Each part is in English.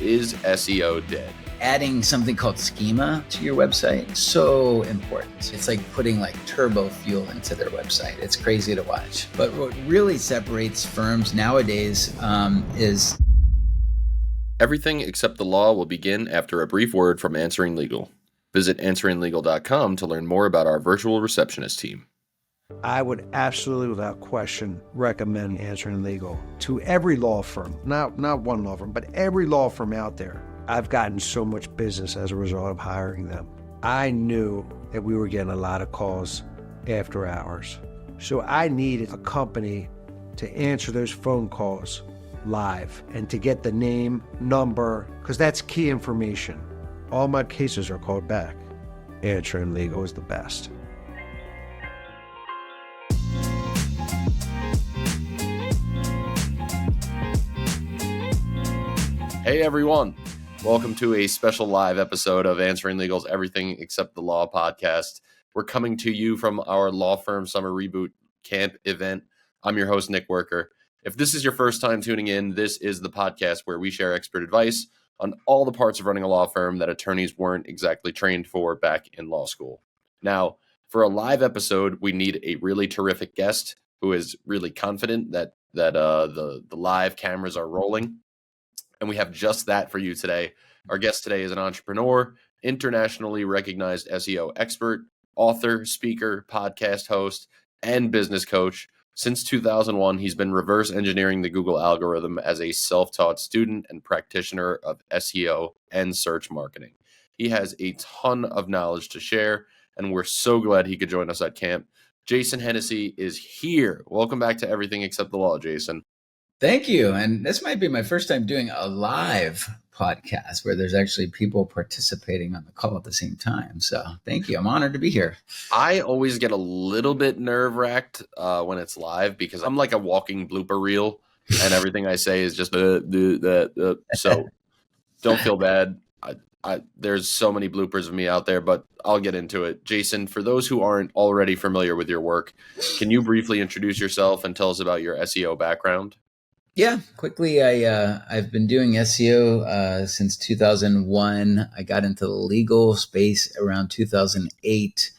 Is SEO dead? Adding something called schema to your website, so important. It's like putting like turbo fuel into their website. It's crazy to watch. But what really separates firms nowadays is... Everything except the law will begin after a brief word from Answering Legal. Visit answeringlegal.com to learn more about our virtual receptionist team. I would absolutely, without question, recommend Answering Legal to every law firm. Not one law firm, but every law firm out there. I've gotten so much business as a result of hiring them. I knew that we were getting a lot of calls after hours. So I needed a company to answer those phone calls live and to get the name, number, because that's key information. All my cases are called back. Answering Legal is the best. Hey everyone, welcome to a special live episode of Answering Legal's Everything Except the Law podcast. We're coming to you from our law firm summer reboot camp event. I'm your host, Nick Werker. If this is your first time tuning in, this is the podcast where we share expert advice on all the parts of running a law firm that attorneys weren't exactly trained for back in law school. Now, for a live episode, we need a really terrific guest who is really confident that the live cameras are rolling. And we have just that for you today. Our guest today is an entrepreneur, internationally recognized SEO expert, author, speaker, podcast host, and business coach. Since 2001, he's been reverse engineering the Google algorithm as a self-taught student and practitioner of SEO and search marketing. He has a ton of knowledge to share, and we're so glad he could join us at camp. Jason Hennessey is here. Welcome back to Everything Except the Law, Jason. Thank you. And this might be my first time doing a live podcast where there's actually people participating on the call at the same time. So thank you. I'm honored to be here. I always get a little bit nerve-wracked when it's live because I'm like a walking blooper reel and everything I say is just so don't feel bad. There's so many bloopers of me out there, but I'll get into it. Jason, for those who aren't already familiar with your work, can you briefly introduce yourself and tell us about your SEO background? Yeah, quickly, I've been doing SEO since 2001. I got into the legal space around 2008.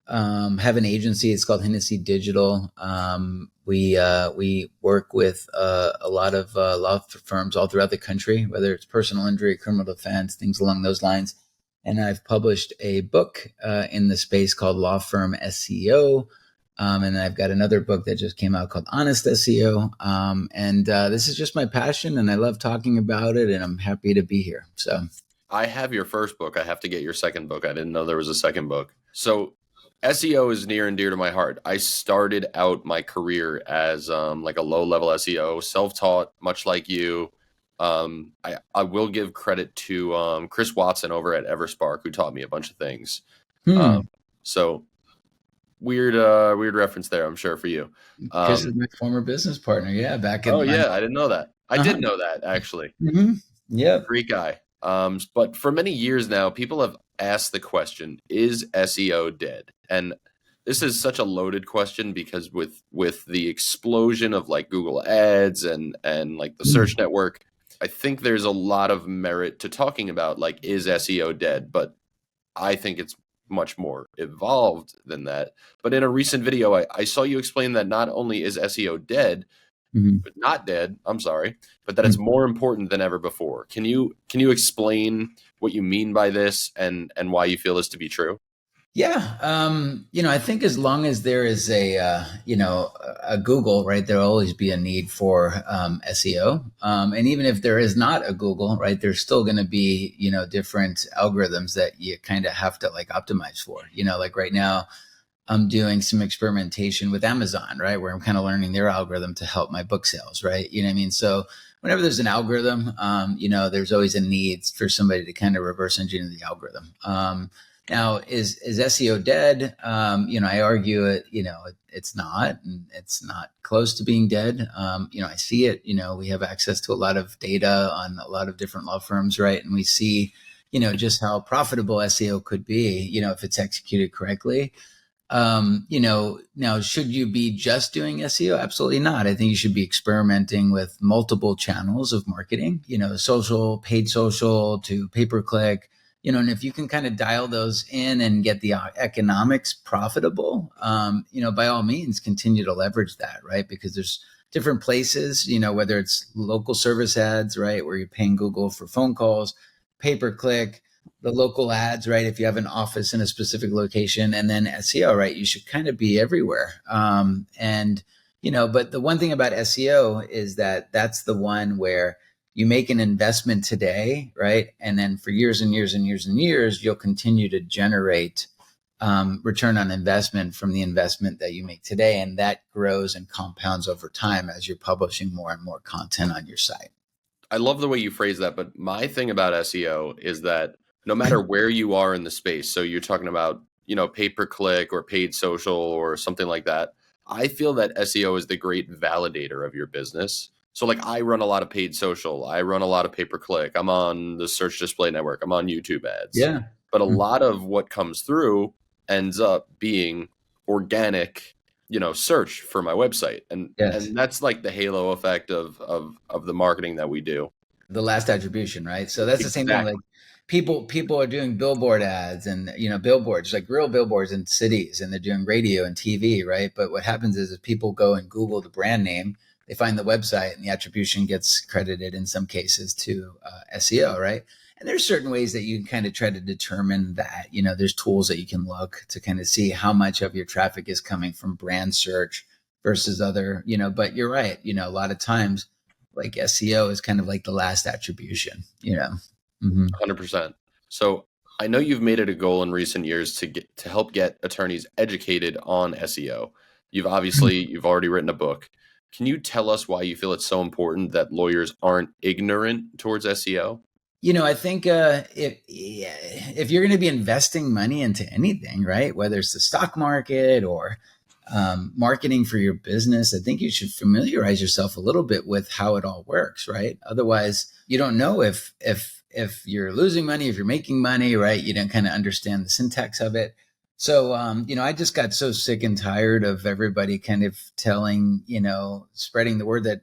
Have an agency. It's called Hennessey Digital. We work with a lot of law firms all throughout the country, whether it's personal injury, criminal defense, things along those lines. And I've published a book in the space called Law Firm SEO. And I've got another book that just came out called Honest SEO. And this is just my passion and I love talking about it and I'm happy to be here. So I have your first book. I have to get your second book. I didn't know there was a second book. So SEO is near and dear to my heart. I started out my career as like a low-level SEO, self-taught, much like you. I will give credit to Chris Watson over at Everspark, who taught me a bunch of things. So weird reference there, I'm sure, for you. Chris is my former business partner. Yeah, back in. Oh yeah, I didn't know that. I did know that actually. Mm-hmm. Yeah, great guy. But for many years now, people have asked the question: is SEO dead? And this is such a loaded question because with the explosion of like Google Ads and like the search network, I think there's a lot of merit to talking about like, is SEO dead? But I think it's much more evolved than that. But in a recent video, I saw you explain that not only is SEO dead, but not dead, I'm sorry, but that it's more important than ever before. Can you explain what you mean by this and why you feel this to be true? Yeah. I think as long as there is a Google, right, there'll always be a need for SEO. And even if there is not a Google, right, there's still going to be, different algorithms that you kind of have to like optimize for, like right now I'm doing some experimentation with Amazon, right, where I'm kind of learning their algorithm to help my book sales, right? You know what I mean? So whenever there's an algorithm, there's always a need for somebody to kind of reverse engineer the algorithm. Now, is SEO dead? I argue it, it's not, and it's not close to being dead. I see it, we have access to a lot of data on a lot of different law firms, right? And we see, just how profitable SEO could be, if it's executed correctly. Now should you be just doing SEO? Absolutely not. I think you should be experimenting with multiple channels of marketing, social, paid social to pay-per-click, and if you can kind of dial those in and get the economics profitable, by all means, continue to leverage that, right? Because there's different places, whether it's local service ads, right, where you're paying Google for phone calls, pay-per-click, the local ads, right? If you have an office in a specific location, and then SEO, right? You should kind of be everywhere. But the one thing about SEO is that that's the one where you make an investment today, right? And then for years and years and years and years, you'll continue to generate return on investment from the investment that you make today. And that grows and compounds over time as you're publishing more and more content on your site. I love the way you phrase that, but my thing about SEO is that no matter where you are in the space, so you're talking about, pay-per-click or paid social or something like that, I feel that SEO is the great validator of your business. So like I run a lot of paid social, I run a lot of pay-per-click, I'm on the search display network, I'm on YouTube ads. Yeah. But a lot of what comes through ends up being organic, search for my website. And that's like the halo effect of the marketing that we do. The last attribution, right? So that's the same thing. Like people are doing billboard ads and, billboards, like real billboards in cities, and they're doing radio and TV, right? But what happens is people go and Google the brand name, they find the website, and the attribution gets credited in some cases to SEO, right? And there's certain ways that you can kind of try to determine that, there's tools that you can look to kind of see how much of your traffic is coming from brand search versus other, but you're right. A lot of times like SEO is kind of like the last attribution, 100%. So I know you've made it a goal in recent years to help get attorneys educated on SEO. You've already written a book. Can you tell us why you feel it's so important that lawyers aren't ignorant towards SEO? I think if you're going to be investing money into anything, right, whether it's the stock market or marketing for your business, I think you should familiarize yourself a little bit with how it all works, right? Otherwise, you don't know if you're losing money, if you're making money, right? You don't kind of understand the syntax of it. So, I just got so sick and tired of everybody kind of telling, spreading the word that,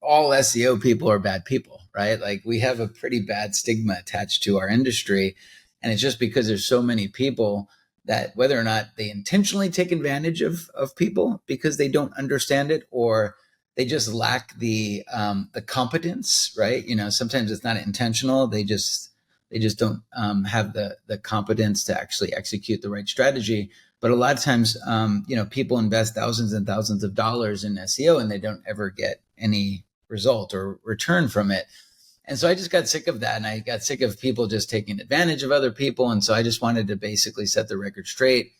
all SEO people are bad people, right? Like we have a pretty bad stigma attached to our industry. And it's just because there's so many people that whether or not they intentionally take advantage of people because they don't understand it, or they just lack the competence, right? Sometimes it's not intentional. They just don't have the competence to actually execute the right strategy. But a lot of times, people invest thousands and thousands of dollars in SEO and they don't ever get any result or return from it. And so I just got sick of that. And I got sick of people just taking advantage of other people. And so I just wanted to basically set the record straight.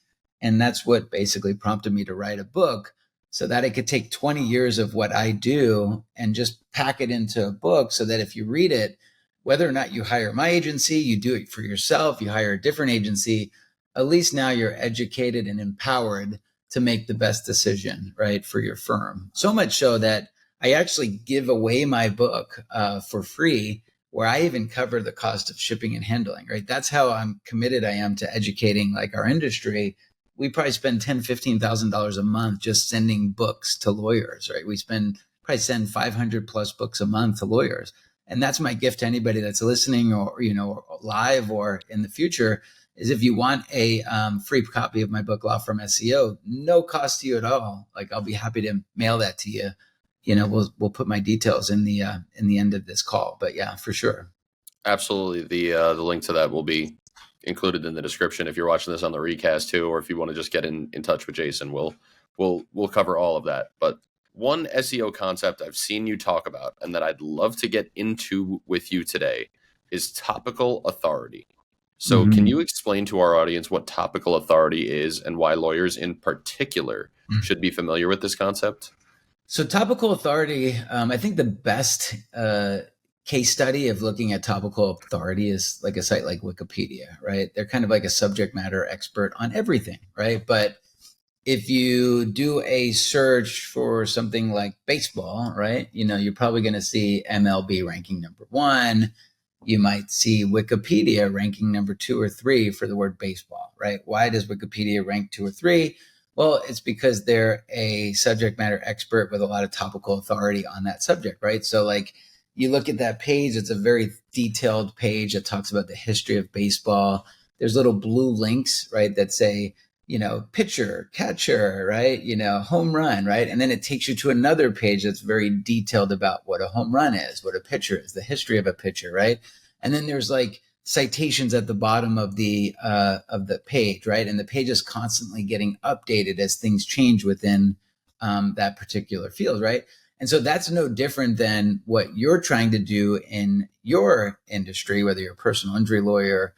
And that's what basically prompted me to write a book, so that I could take 20 years of what I do and just pack it into a book, so that if you read it, whether or not you hire my agency, you do it for yourself, you hire a different agency, at least now you're educated and empowered to make the best decision, right, for your firm. So much so that I actually give away my book for free, where I even cover the cost of shipping and handling, right? That's how I'm committed I am to educating like our industry. We probably spend $10,000, $15,000 a month just sending books to lawyers, right? We probably send 500 plus books a month to lawyers. And that's my gift to anybody that's listening or, live or in the future, is if you want a free copy of my book, Law Firm SEO, no cost to you at all. Like I'll be happy to mail that to you. We'll put my details in the end of this call, but yeah, for sure. Absolutely. The link to that will be included in the description if you're watching this on the recast too, or if you want to just get in touch with Jason, we'll cover all of that. But one SEO concept I've seen you talk about and that I'd love to get into with you today is topical authority. So Can you explain to our audience what topical authority is and why lawyers in particular should be familiar with this concept? So topical authority, I think the best case study of looking at topical authority is like a site like Wikipedia, right? They're kind of like a subject matter expert on everything, right? But if you do a search for something like baseball, right, you're probably going to see MLB ranking number 1, you might see Wikipedia ranking number 2 or 3 for the word baseball, right? Why does Wikipedia rank 2 or 3? Well, it's because they're a subject matter expert with a lot of topical authority on that subject, right? So like you look at that page, it's a very detailed page that talks about the history of baseball. There's little blue links, right, that say, pitcher, catcher, right? Home run, right? And then it takes you to another page that's very detailed about what a home run is, what a pitcher is, the history of a pitcher, right? And then there's like citations at the bottom of the page, right? And the page is constantly getting updated as things change within that particular field, right? And so that's no different than what you're trying to do in your industry, whether you're a personal injury lawyer,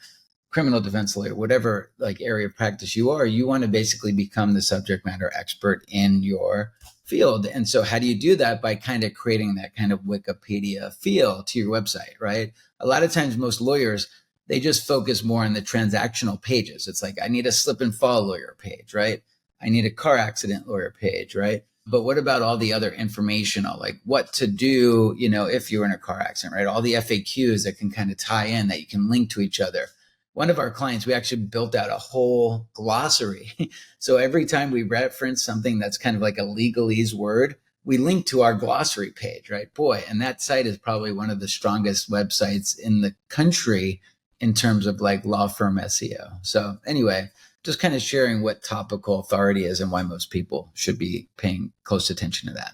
criminal defense lawyer, whatever like area of practice you are, you want to basically become the subject matter expert in your field. And so how do you do that? By kind of creating that kind of Wikipedia feel to your website, right? A lot of times most lawyers, they just focus more on the transactional pages. It's like, I need a slip and fall lawyer page, right? I need a car accident lawyer page, right? But what about all the other informational, like what to do, if you're in a car accident, right? All the FAQs that can kind of tie in, that you can link to each other. One of our clients, we actually built out a whole glossary. So every time we reference something that's kind of like a legalese word, we link to our glossary page, right? Boy, and that site is probably one of the strongest websites in the country in terms of like law firm SEO. So anyway, just kind of sharing what topical authority is and why most people should be paying close attention to that.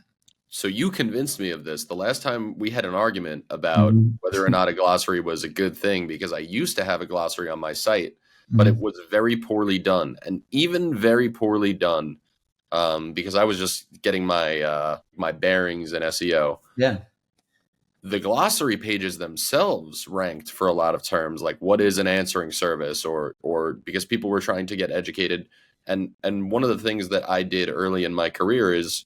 So you convinced me of this the last time we had an argument about whether or not a glossary was a good thing, because I used to have a glossary on my site, but it was very poorly done, and even very poorly done because I was just getting my my bearings in SEO. Yeah. The glossary pages themselves ranked for a lot of terms, like what is an answering service, or because people were trying to get educated. And one of the things that I did early in my career is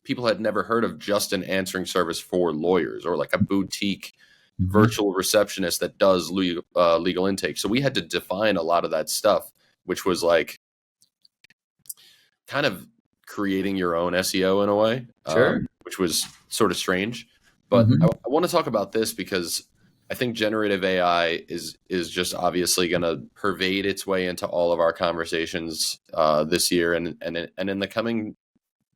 people had never heard of just an answering service for lawyers, or like a boutique virtual receptionist that does legal intake. So we had to define a lot of that stuff, which was like kind of creating your own SEO in a way, Sure. Which was sort of strange. But I want to talk about this because I think generative AI is just obviously going to pervade its way into all of our conversations this year and in the coming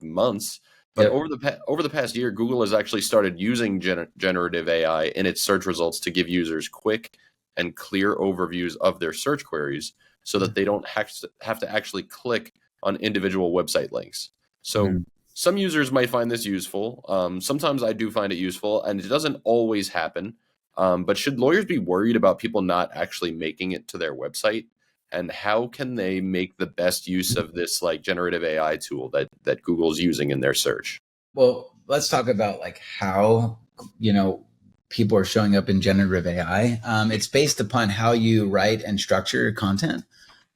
months. But over the past year, Google has actually started using generative AI in its search results to give users quick and clear overviews of their search queries, so that they don't have to actually click on individual website links. So some users might find this useful. Sometimes I do find it useful, and it doesn't always happen. But should lawyers be worried about people not actually making it to their website? And how can they make the best use of this like generative AI tool that Google's using in their search? Well, let's talk about like how, people are showing up in generative AI. It's based upon how you write and structure your content.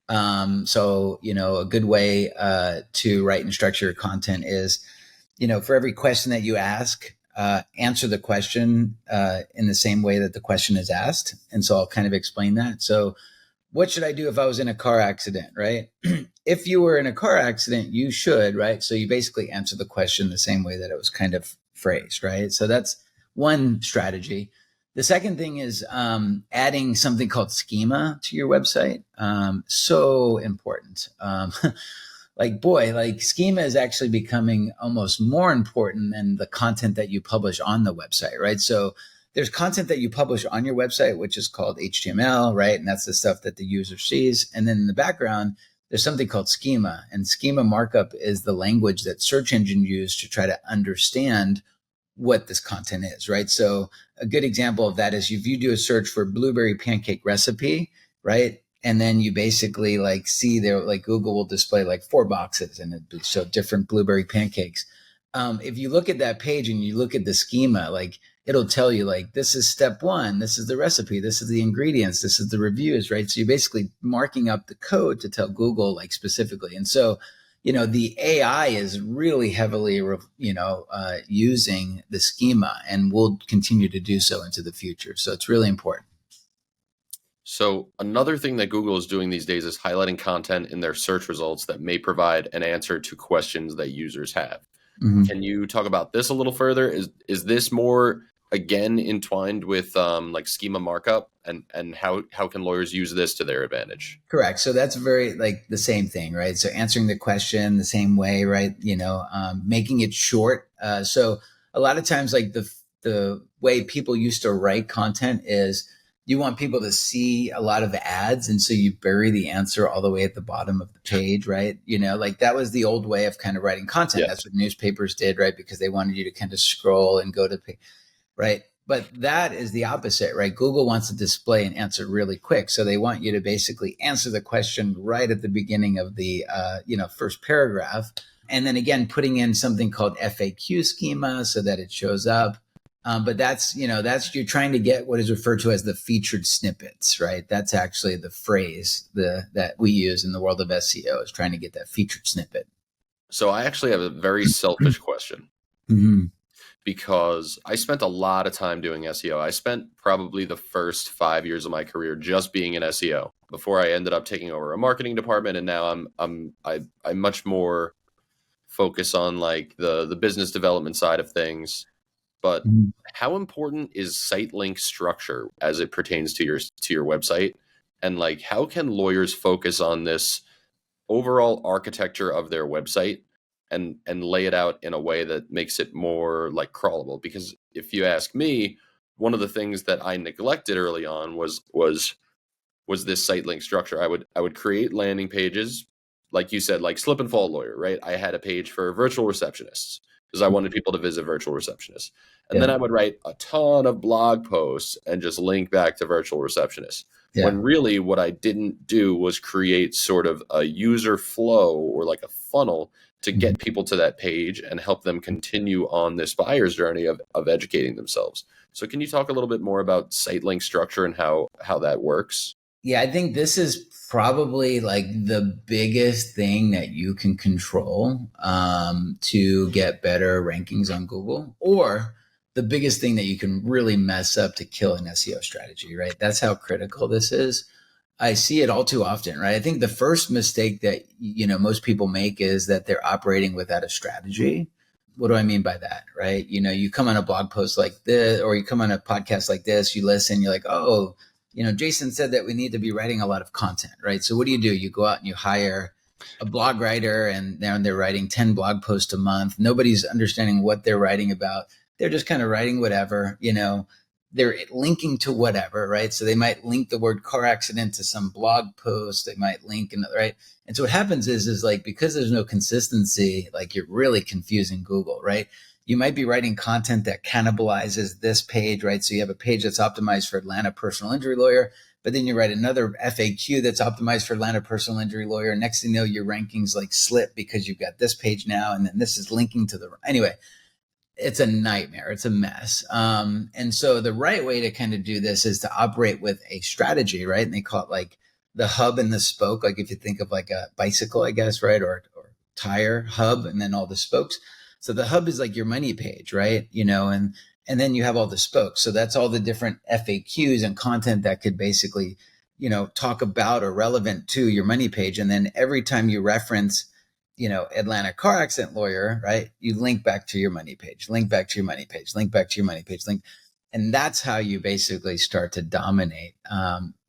So, a good way to write and structure your content is, for every question that you ask, answer the question in the same way that the question is asked. And so I'll kind of explain that. So what should I do if I was in a car accident, right? If you were in a car accident, you should, right? So you basically answer the question the same way that it was kind of phrased, right? So that's one strategy. The second thing is adding something called schema to your website. So important. Schema is actually becoming almost more important than the content that you publish on the website, right? So there's content that you publish on your website, which is called HTML, right? And that's the stuff that the user sees. And then in the background, there's something called schema. And schema markup is the language that search engines use to try to understand what this content is, right? So a good example of that is if you do a search for blueberry pancake recipe, right? And then you basically like see there, like Google will display like 4 boxes and it show different blueberry pancakes. If you look at that page and you look at the schema, like it'll tell you like, this is step 1, this is the recipe, this is the ingredients, this is the reviews, right? So you're basically marking up the code to tell Google like specifically. And so, the AI is really heavily, using the schema and will continue to do so into the future. So it's really important. So another thing that Google is doing these days is highlighting content in their search results that may provide an answer to questions that users have. Can you talk about this a little further? Is this more again entwined with like schema markup, and how can lawyers use this to their advantage? Correct. So that's very like the same thing, right? So answering the question the same way, right? Making it short. So a lot of times, like the way people used to write content is you want people to see a lot of ads, and so you bury the answer all the way at the bottom of the page, right? Like that was the old way of kind of writing content. Yeah. That's what newspapers did, right? Because they wanted you to kind of scroll and go to right? But that is the opposite, right? Google wants to display an answer really quick. So they want you to basically answer the question right at the beginning of the, first paragraph. And then again, putting in something called FAQ schema so that it shows up. But that's you're trying to get what is referred to as the featured snippets, right? That's actually the phrase that we use in the world of SEO, is trying to get that featured snippet. So I actually have a very selfish question. Mm-hmm. Because I spent a lot of time doing SEO. I spent probably the first 5 years of my career just being in SEO before I ended up taking over a marketing department, and now I'm much more focused on like the business development side of things. But how important is site link structure as it pertains to your website, and like how can lawyers focus on this overall architecture of their website and lay it out in a way that makes it more like crawlable? Because if you ask me, one of the things that I neglected early on was this site link structure. I would create landing pages, like you said, like slip and fall lawyer, right? I had a page for virtual receptionists because I wanted people to visit virtual receptionists. And then I would write a ton of blog posts and just link back to virtual receptionists. Yeah. When really what I didn't do was create sort of a user flow or like a funnel to get people to that page and help them continue on this buyer's journey of educating themselves. So can you talk a little bit more about site link structure and how that works? Yeah, I think this is probably like the biggest thing that you can control to get better rankings on Google, or the biggest thing that you can really mess up to kill an SEO strategy, right? That's how critical this is. I see it all too often, right? I think the first mistake that, most people make is that they're operating without a strategy. What do I mean by that, right? You come on a blog post like this, or you come on a podcast like this, you listen, you're like, oh, Jason said that we need to be writing a lot of content, right? So what do? You go out and you hire a blog writer, and they're writing 10 blog posts a month. Nobody's understanding what they're writing about. They're just kind of writing whatever, they're linking to whatever, right? So they might link the word car accident to some blog post. They might link, right? And so what happens is like, because there's no consistency, like you're really confusing Google, right? You might be writing content that cannibalizes this page, right? So you have a page that's optimized for Atlanta personal injury lawyer, but then you write another FAQ that's optimized for Atlanta personal injury lawyer. Next thing you know, your rankings like slip because you've got this page now, and then this is linking to anyway. It's a nightmare. It's a mess. And so the right way to kind of do this is to operate with a strategy, right? And they call it like the hub and the spoke. Like if you think of like a bicycle, I guess, right? Or tire hub, and then all the spokes. So the hub is like your money page, right? And then you have all the spokes. So that's all the different FAQs and content that could basically, talk about or relevant to your money page. And then every time you reference, Atlanta car accident lawyer, right? You link back to your money page, link back to your money page, link back to your money page, link. And that's how you basically start to dominate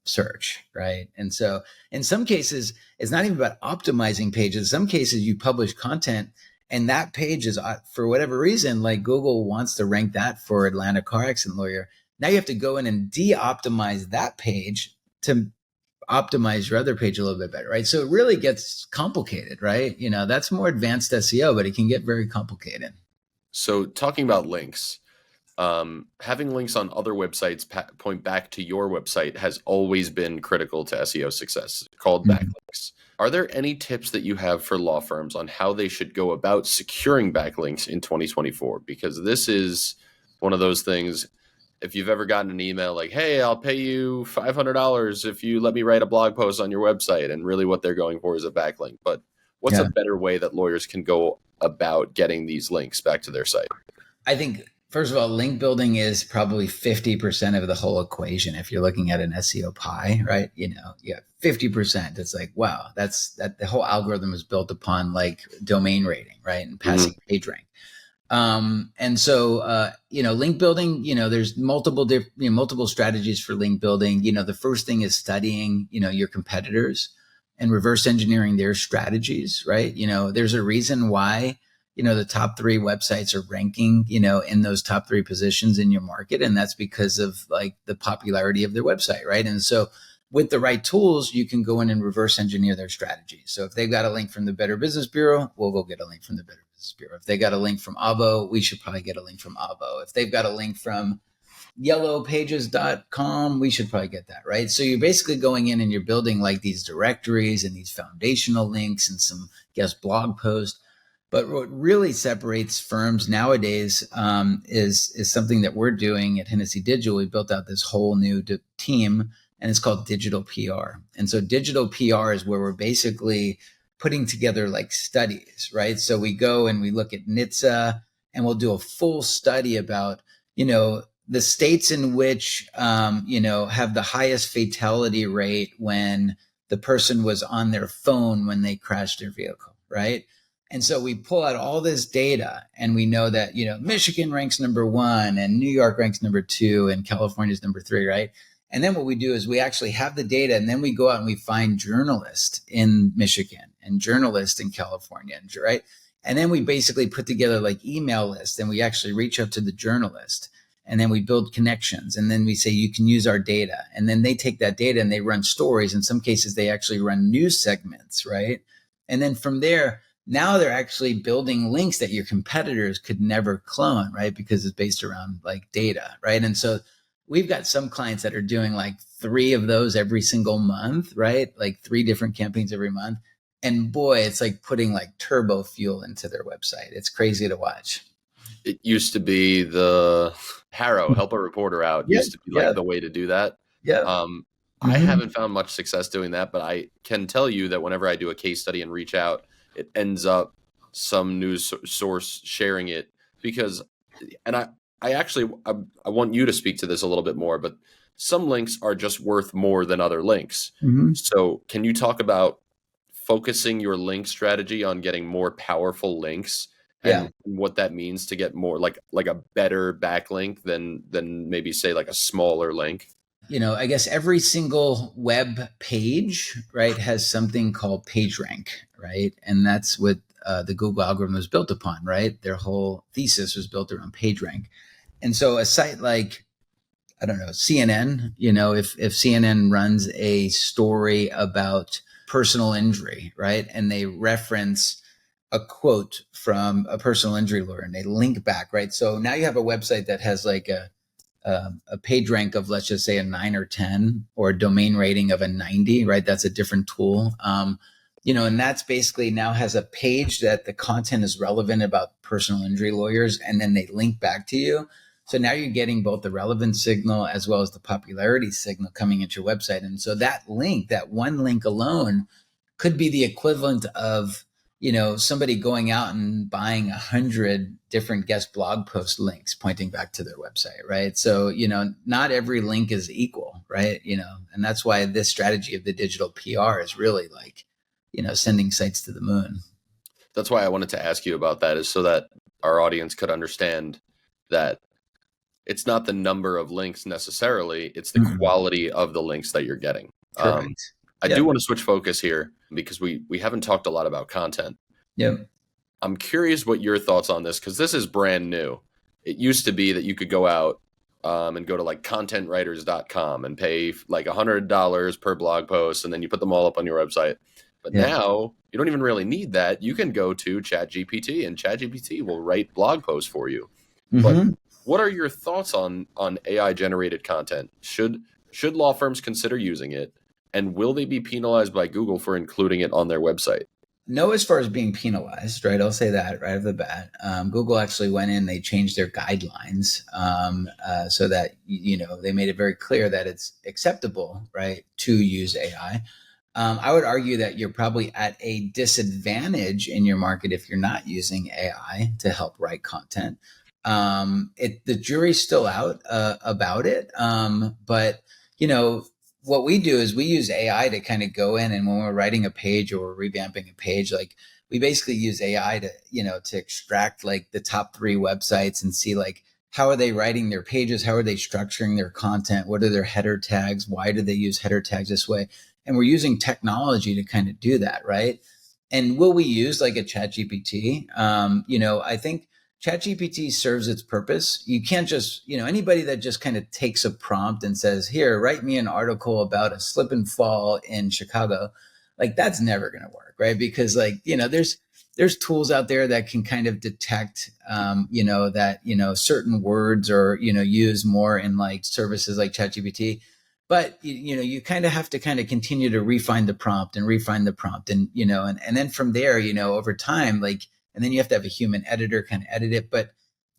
search, right? And so in some cases, it's not even about optimizing pages. In some cases, you publish content, and that page is, for whatever reason, like Google wants to rank that for Atlanta car accident lawyer. Now you have to go in and de-optimize that page to optimize your other page a little bit better, right? So it really gets complicated, right? That's more advanced SEO, but it can get very complicated. So talking about links, having links on other websites point back to your website has always been critical to SEO success, called backlinks. Are there any tips that you have for law firms on how they should go about securing backlinks in 2024? Because this is one of those things. If you've ever gotten an email like, hey, I'll pay you $500 if you let me write a blog post on your website, and really what they're going for is a backlink. But what's a better way that lawyers can go about getting these links back to their site? I think, first of all, link building is probably 50% of the whole equation. If you're looking at an SEO pie, right? 50%. It's like, wow, that the whole algorithm is built upon like domain rating, right? And passing page rank. And so, link building, there's multiple strategies for link building. The first thing is studying, your competitors and reverse engineering their strategies, right? There's a reason why, the top 3 websites are ranking, in those top 3 positions in your market. And that's because of like the popularity of their website, right? And so with the right tools, you can go in and reverse engineer their strategy. So if they've got a link from the Better Business Bureau, we'll go get a link from the Better Business Bureau. If they got a link from Avo, we should probably get a link from Avo. If they've got a link from yellowpages.com, we should probably get that, right? So you're basically going in and you're building like these directories and these foundational links and some guest blog posts. But what really separates firms nowadays is something that we're doing at Hennessey Digital. We built out this whole new team, and it's called digital PR. And so digital PR is where we're basically putting together like studies, right? So we go and we look at NHTSA and we'll do a full study about, the states in which, have the highest fatality rate when the person was on their phone when they crashed their vehicle, right? And so we pull out all this data and we know that, Michigan ranks number 1 and New York ranks number 2 and California's number 3, right? And then what we do is we actually have the data and then we go out and we find journalists in Michigan and journalists in California, right? And then we basically put together like email lists and we actually reach out to the journalist and then we build connections and then we say, you can use our data. And then they take that data and they run stories. In some cases, they actually run news segments, right? And then from there, now they're actually building links that your competitors could never clone, right? Because it's based around like data, right? And so we've got some clients that are doing like 3 of those every single month, right? Like 3 different campaigns every month. And boy, it's like putting like turbo fuel into their website. It's crazy to watch. It used to be the Harrow, help a reporter out, used to be like the way to do that. Yeah. I haven't found much success doing that, but I can tell you that whenever I do a case study and reach out, it ends up some news source sharing it because, and I want you to speak to this a little bit more, but some links are just worth more than other links. Mm-hmm. So can you talk about focusing your link strategy on getting more powerful links and what that means to get more like a better backlink than maybe say like a smaller link? I guess every single web page, right, has something called PageRank, right? And that's what the Google algorithm was built upon, right? Their whole thesis was built around PageRank. And so a site like, I don't know, CNN, if CNN runs a story about personal injury, right? And they reference a quote from a personal injury lawyer and they link back, right? So now you have a website that has like a page rank of, let's just say, a 9 or 10, or a domain rating of a 90, right? That's a different tool. And that's basically now has a page that the content is relevant about personal injury lawyers, and then they link back to you. So now you're getting both the relevance signal as well as the popularity signal coming into your website. And so that link, that one link alone, could be the equivalent of, somebody going out and buying 100 different guest blog post links pointing back to their website, right? So, not every link is equal, right? And that's why this strategy of the digital PR is really like, sending sites to the moon. That's why I wanted to ask you about that, is so that our audience could understand that it's not the number of links necessarily, it's the quality of the links that you're getting. Correct. I do want to switch focus here because we haven't talked a lot about content. Yep. I'm curious what your thoughts on this, because this is brand new. It used to be that you could go out and go to like contentwriters.com and pay like $100 per blog post, and then you put them all up on your website. But now you don't even really need that. You can go to ChatGPT and ChatGPT will write blog posts for you. But what are your thoughts on AI generated content? Should law firms consider using it? And will they be penalized by Google for including it on their website? No, as far as being penalized, right? I'll say that right off the bat. Google actually went in, they changed their guidelines so that, they made it very clear that it's acceptable, right, to use AI. I would argue that you're probably at a disadvantage in your market if you're not using AI to help write content. The jury's still out about it. But, what we do is we use AI to kind of go in, and when we're writing a page or we're revamping a page, like we basically use AI to, to extract like the top 3 websites and see like, how are they writing their pages? How are they structuring their content? What are their header tags? Why do they use header tags this way? And we're using technology to kind of do that, right? And will we use like a ChatGPT? I think ChatGPT serves its purpose. You can't just, anybody that just kind of takes a prompt and says, here, write me an article about a slip and fall in Chicago. Like that's never going to work, right? Because like, there's tools out there that can kind of detect, that, certain words are, used more in like services like ChatGPT. But, you kind of have to kind of continue to refine the prompt and and then from there, over time, like, and then you have to have a human editor kind of edit it. But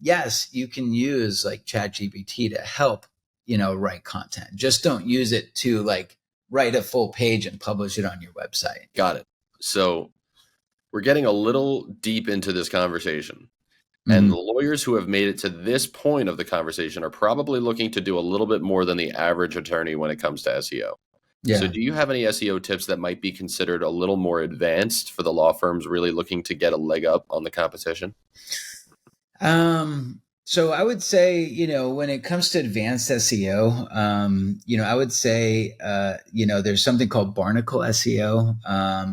yes, you can use like ChatGPT to help, write content. Just don't use it to like write a full page and publish it on your website. Got it. So we're getting a little deep into this conversation. And the lawyers who have made it to this point of the conversation are probably looking to do a little bit more than the average attorney when it comes to SEO. Yeah. So do you have any SEO tips that might be considered a little more advanced for the law firms really looking to get a leg up on the competition? So I would say, when it comes to advanced SEO, I would say, there's something called barnacle SEO.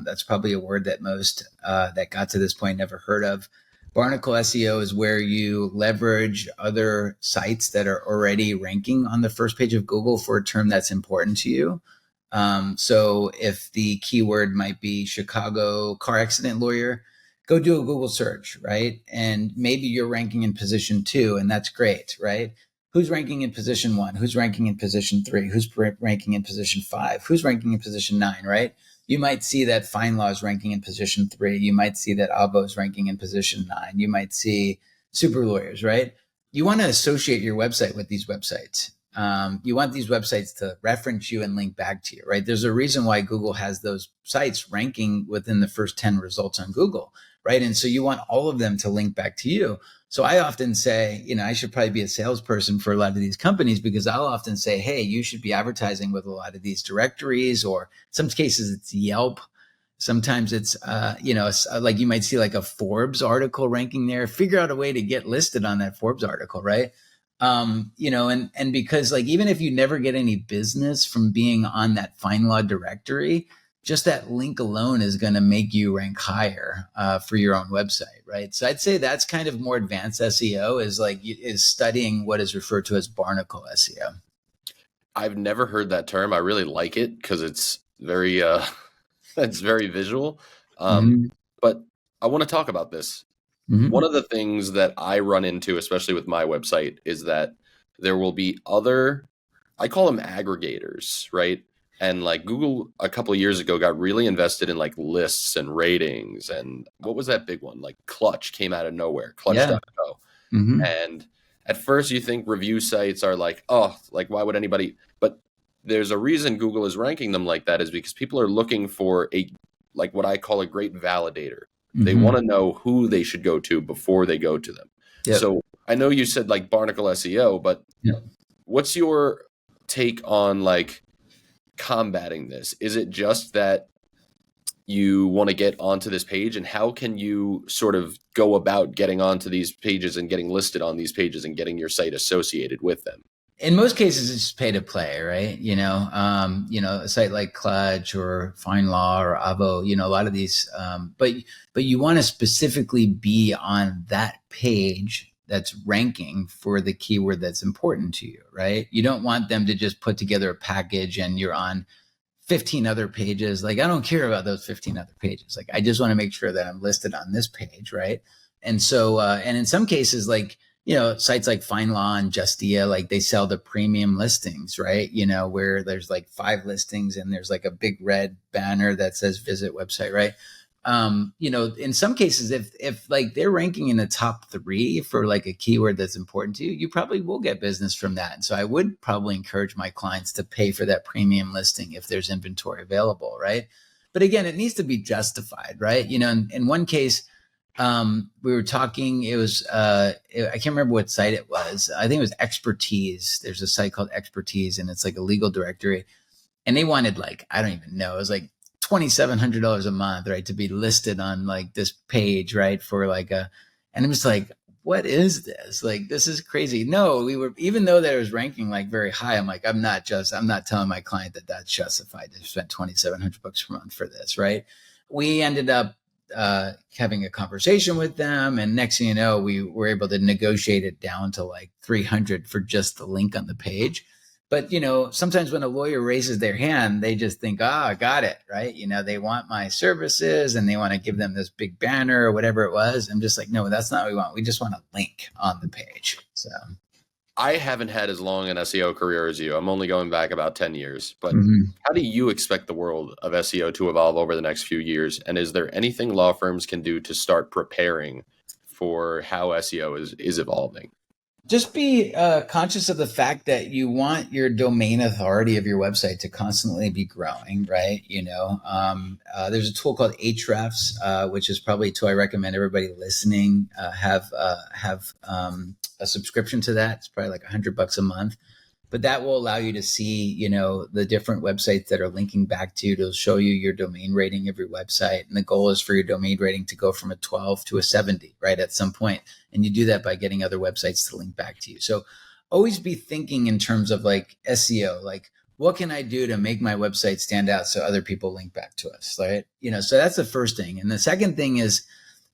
That's probably a word that most that got to this point never heard of. Barnacle SEO is where you leverage other sites that are already ranking on the first page of Google for a term that's important to you. So if the keyword might be Chicago car accident lawyer, go do a Google search, right? And maybe you're ranking in position 2, and that's great, right? Who's ranking in position 1? Who's ranking in position 3? Who's ranking in position 5? Who's ranking in position 9, right? You might see that FindLaw is ranking in position 3. You might see that Avvo is ranking in position 9. You might see Super Lawyers, right? You want to associate your website with these websites. You want these websites to reference you and link back to you, right? There's a reason why Google has those sites ranking within the first 10 results on Google, right? And so you want all of them to link back to you. So I often say, I should probably be a salesperson for a lot of these companies, because I'll often say, hey, you should be advertising with a lot of these directories, or in some cases it's Yelp. Sometimes it's, like you might see like a Forbes article ranking there. Figure out a way to get listed on that Forbes article, right? And because like, even if you never get any business from being on that FindLaw directory, just that link alone is going to make you rank higher for your own website, right? So I'd say that's kind of more advanced SEO is studying what is referred to as barnacle SEO. I've never heard that term. I really like it because it's very it's very visual. But I want to talk about this. One of the things that I run into, especially with my website, is that there will be other, I call them aggregators, right? And like Google a couple of years ago got really invested in like lists and ratings. And what was that big one? Like Clutch came out of nowhere, Clutch.co. And at first you think review sites are like, oh, like why would anybody? But there's a reason Google is ranking them like that, is because people are looking for like what I call a great validator. They want to know who they should go to before they go to them. Yep. So I know you said like barnacle SEO, but what's your take on like combating this? Is it just that you want to get onto this page, and how can you sort of go about getting onto these pages and getting listed on these pages and getting your site associated with them? In most cases, it's just pay to play, right? A site like Clutch or FindLaw or Avvo, a lot of these, but you want to specifically be on that page that's ranking for the keyword that's important to you, right? You don't want them to just put together a package and you're on 15 other pages. Like, I don't care about those 15 other pages. Like, I just want to make sure that I'm listed on this page, right? And so, and in some cases, like, sites like FindLaw and Justia, like they sell the premium listings, right? Where there's like 5 listings and there's like a big red banner that says visit website, right? In some cases, if like they're ranking in the top 3 for like a keyword that's important to you, you probably will get business from that. And so I would probably encourage my clients to pay for that premium listing if there's inventory available, right? But again, it needs to be justified, right? In one case, we were talking, it was, I can't remember what site it was. I think it was Expertise. There's a site called Expertise, and it's like a legal directory. And they wanted like, I don't even know, it was like $2,700 a month, right, to be listed on like this page, right, for like and it was like, what is this? Like, this is crazy. No, we were, even though that it was ranking like very high, I'm like, I'm not telling my client that that's justified to spend $2,700 per month for this, right? We ended up having a conversation with them, and next thing you know, we were able to negotiate it down to like 300 for just the link on the page. But, sometimes when a lawyer raises their hand, they just think, I got it, right? They want my services and they want to give them this big banner or whatever it was. I'm just like, no, that's not what we want. We just want a link on the page. So I haven't had as long an SEO career as you. I'm only going back about 10 years. But how do you expect the world of SEO to evolve over the next few years? And is there anything law firms can do to start preparing for how SEO is evolving? Just be conscious of the fact that you want your domain authority of your website to constantly be growing, right? There's a tool called Ahrefs, which is probably a tool I recommend everybody listening have a subscription to that. It's probably like $100 a month. But that will allow you to see, the different websites that are linking back to you. It'll show you your domain rating of your website. And the goal is for your domain rating to go from a 12 to a 70, right, at some point. And you do that by getting other websites to link back to you. So always be thinking in terms of like SEO, like what can I do to make my website stand out so other people link back to us, right? So that's the first thing. And the second thing is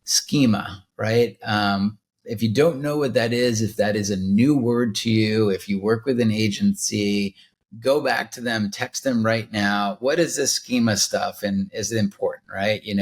schema, right? If you don't know what that is, if that is a new word to you, if you work with an agency, go back to them, text them right now. What is this schema stuff? And is it important, right? And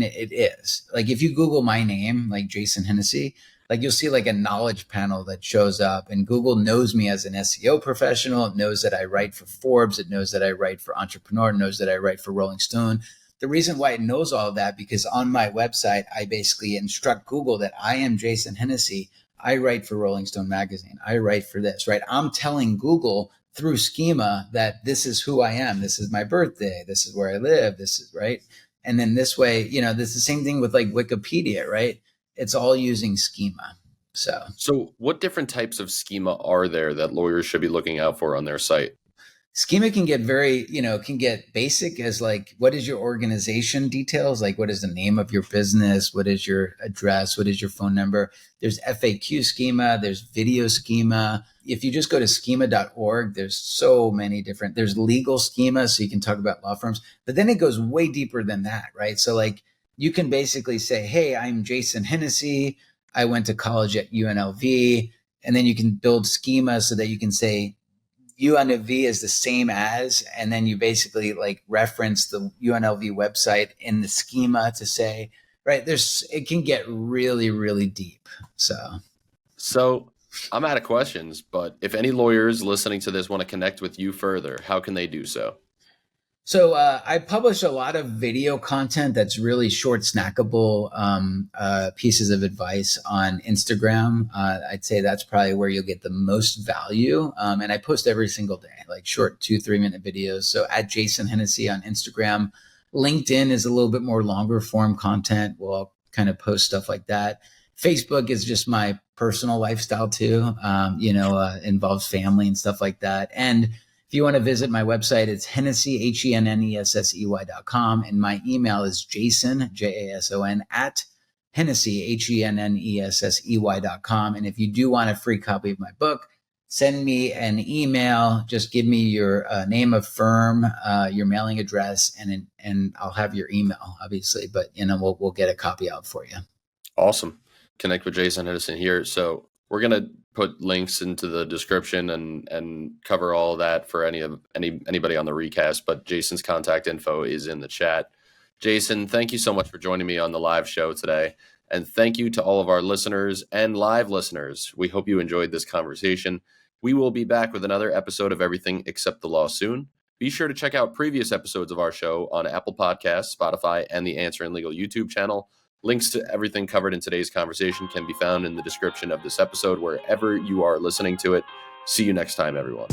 it is. Like if you Google my name, like Jason Hennessey, like you'll see like a knowledge panel that shows up, and Google knows me as an SEO professional. It knows that I write for Forbes. It knows that I write for Entrepreneur. It knows that I write for Rolling Stone. The reason why it knows all of that, because on my website, I basically instruct Google that I am Jason Hennessey. I write for Rolling Stone magazine. I write for this, right? I'm telling Google through schema that this is who I am. This is my birthday. This is where I live. This is right. And then this way, this is the same thing with like Wikipedia, right? It's all using schema. So what different types of schema are there that lawyers should be looking out for on their site? Schema can get can get basic as like, what is your organization details? Like, what is the name of your business? What is your address? What is your phone number? There's FAQ schema. There's video schema. If you just go to schema.org, there's so many different, there's legal schema. So you can talk about law firms, but then it goes way deeper than that, right? So like you can basically say, hey, I'm Jason Hennessey. I went to college at UNLV. And then you can build schema so that you can say, UNLV is the same as, and then you basically like reference the UNLV website in the schema to say, right, it can get really, really deep. So I'm out of questions, but if any lawyers listening to this want to connect with you further, how can they do so? So I publish a lot of video content that's really short, snackable pieces of advice on Instagram. I'd say that's probably where you'll get the most value. And I post every single day, like short 2-3 minute videos. So at Jason Hennessey on Instagram. LinkedIn is a little bit more longer form content. We'll kind of post stuff like that. Facebook is just my personal lifestyle too. Involves family and stuff like that. And if you want to visit my website, it's Hennessey, HENNESSEY.com. And my email is Jason, JASON, at Hennessey, HENNESSEY.com. And if you do want a free copy of my book, send me an email. Just give me your name of firm, your mailing address, and I'll have your email, obviously. But, we'll get a copy out for you. Awesome. Connect with Jason Hennessey here. So we're going to put links into the description and cover all of that for anybody on the recast, but Jason's contact info is in the chat. Jason, thank you so much for joining me on the live show today. And thank you to all of our listeners and live listeners. We hope you enjoyed this conversation. We will be back with another episode of Everything Except the Law soon. Be sure to check out previous episodes of our show on Apple Podcasts, Spotify, and the Answering Legal YouTube channel. Links to everything covered in today's conversation can be found in the description of this episode, wherever you are listening to it. See you next time, everyone.